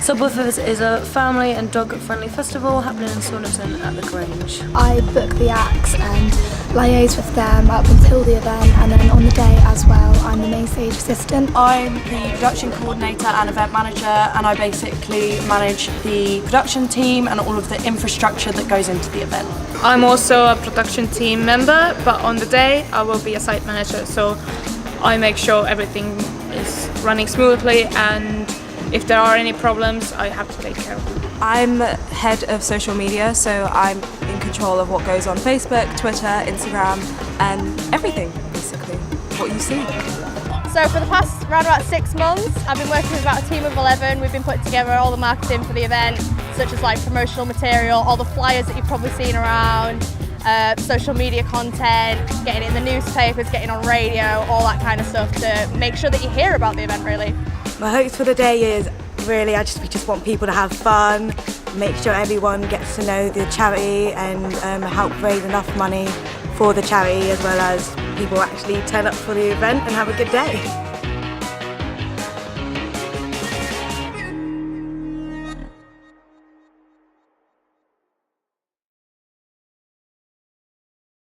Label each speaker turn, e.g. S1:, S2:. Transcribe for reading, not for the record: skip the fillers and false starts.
S1: SubWoofers is a family and dog-friendly festival happening in Saunderton at the Grange.
S2: I book the acts and liaise with them up until the event, and then on the day as well I'm the main stage assistant.
S3: I'm the production coordinator and event manager, and I basically manage the production team and all of the infrastructure that goes into the event.
S4: I'm also a production team member, but on the day I will be a site manager, so I make sure everything is running smoothly, and if there are any problems I have to take care of them.
S3: I'm head of social media, so I'm in control of what goes on Facebook, Twitter, Instagram, and everything basically, what you see.
S5: So for the past around about 6 months, I've been working with about a team of 11. We've been putting together all the marketing for the event, such as like promotional material, all the flyers that you've probably seen around, social media content, getting it in the newspapers, getting on radio, all that kind of stuff to make sure that you hear about the event really.
S6: My hopes for the day is really we just want people to have fun, make sure everyone gets to know the charity and help raise enough money for the charity, as well as people actually turn up for the event and have a good day.